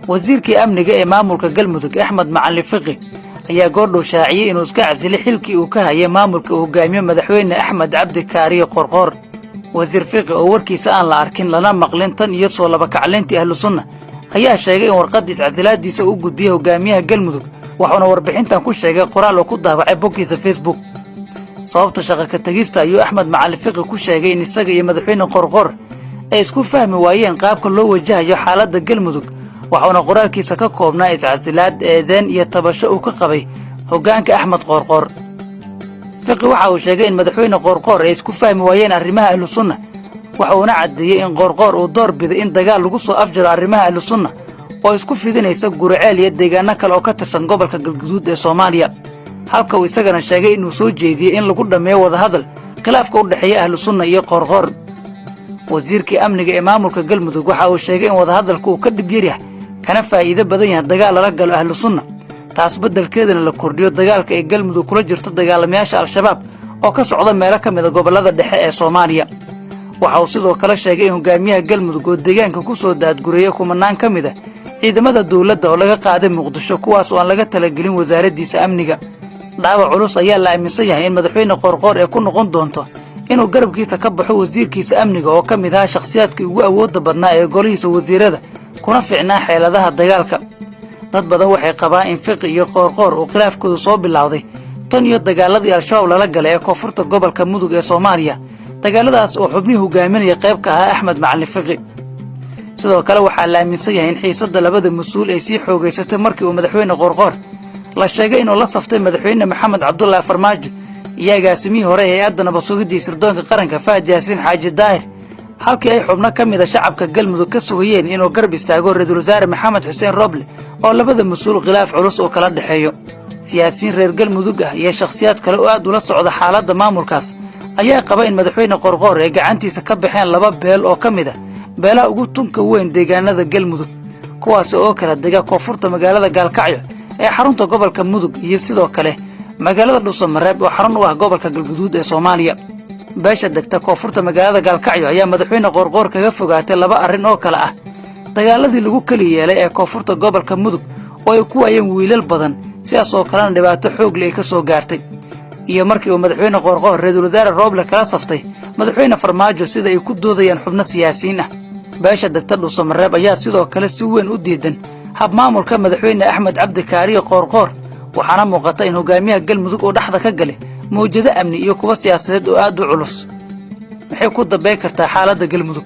wasiirkii amniga ee maamulka Galmudug Axmed Macalin Fiqi ayaa goordhow shaaciyay inuu iska casilay xilkii uu ka hayay maamulka hogaamiye madaxweyne Axmed Cabdi Kaariye Qorqor. wasiir Fiqi oo warkiisa aan la arkin lana maqlin tan iyo soo laba kacleyntii ahlu sunna ayaa sheegay in warqadiis casilaadiisa uu gudbiyay hogaamiyaha Galmudug waxaana warbixintan ku sheegay qoraal uu ku daabacay boggiisa Facebook. sababta shaqo ka tagista ayuu Axmed Macalin Fiqi ku sheegay in isaga iyo madaxweyne Qorqor ay isku fahmi waayeen qaabka loo wajahayo xaaladda Galmudug waxaana qoraalkiisa ka koobnaa iscasilaad eedan iyo tabasho uu ka qabay hogaanka Axmed Qorqor. Fiqi waxa uu sheegay in madaxweyne Qorqor ay isku fahmi waayeen arrimaha ahlu sunna waxaana cadeeyay in Qorqor uu door biday in dagaal lagu soo afjaro arrimaha ahlu sunna oo isku fidinaysa Guriceel iyo deegaano kale oo ka tirsan gobolka Galgaduud ee Soomaaliya. halka uu isagana sheegay inuu soo jeediyay in lagu dhameeyo wada hadal khilaafka u dhaxeeya ahlu sunna iyo Qorqor. wasiirkii amniga ee maamulka Galmudug waxa uu sheegay in wada hadalku uu ka dhib yar yahay kana faa'iido badan yahay dagaal la galo ahlu sunna taas beddelkeedana la kordhiyo dagaalka ay Galmudug kula jirto dagaalamayaasha al-shabaab oo ka socda meelo ka mid ah gobolada dhexe ee Soomaaliya. waxa uu sidoo kale sheegay in hogaamiyaha Galmudug oo deegaanka ku soo daadgureeyay kumanaan ka mid ah ciidamada dawladda oo laga qaaday Muqdisho kuwaas oo aan laga talagelin wasaaraddiisa amniga. dhaawac culus ayaa la aaminsan yahay in madaxweyne Qorqor ay ku noqon doonto inuu garabkiisa ka baxo wasiirkiisa amniga oo ka mid ah shakhsiyaadkii ugu awoodda badnaa ee golihiisa wasiirada kuna ficnaa xeeladaha dagaalka. dad badan waxay qabaan in Fiqi iyo Qorqor uu khilaafkoodu soo bilowday tan iyo dagaaladii al-shabaab lala galay ee koonfurta gobolka Mudug ee Soomaaliya dagaaladaas oo xubnihi hogaaminaya qayb ka ah Axmed Macalin Fiqi. sidoo kale waxaa la aaminsan yahay in xiisadda labada mas'uul ay sii xoogaysatay markii uu madaxweyne Qorqor la sheegay inuu la saftay madaxweyne Maxamed Cabdullaahi Farmaajo iyo agaasimihii hore ee hay'adda nabad sugidda sirdoonka qaranka Fahad Yaasiin Xaaji Daahir halkii ay xubno ka mid ah shacabka Galmudug ka sugayeen inuu garab istaago ra'iisul wasaare Maxamed Xuseen Roble oo labada mas'uul khilaaf culus oo kala dhaxeeyo. siyaasiyiin reer Galmudug ah iyo shakhsiyaad kale oo aad ula socda xaaladda maamulkaas ayaa qaba in madaxweyne Qorqor ay gacantiisa ka baxeen laba beel oo ka mid ah beelaha ugu tunka weyn deegaanada Galmudug kuwaas oo kala dega koonfurta magaalada Gaalkacyo ee xarunta gobolka Mudug iyo sidoo kale magaalada Dhuusamareeb oo xarun u ah gobolka Galgaduud ee Soomaaliya. beesha degta koonfurta magaalada Gaalkacyo ayaa madaxweyne Qorqor kaga fogaatay laba arrin oo kala ah dagaaladii lagu kali yeelay ee koonfurta gobolka Mudug oo ay ku waayeen wiilal badan sidaas oo kalena dhibaato xoog leh ka soo gaartay iyo markii uu madaxweyne Qorqor ra'iisul wasaare Roble kala saftay madaxweyne Farmaajo sida ay ku doodayaan xubno siyaasiyiin ah. beesha degta Dhuusamareeb ayaa sidoo kale si weyn u diidan hab maamulka madaxweyne Axmed Cabdi Kaariye Qorqor waxaana muuqata in hogaamiyaha Galmudug oo dhaxda ka galay mowjado amni iyo kuwa siyaasadeed oo aad u culus. maxay ku dambeyn kartaa xaaladda Galmudug?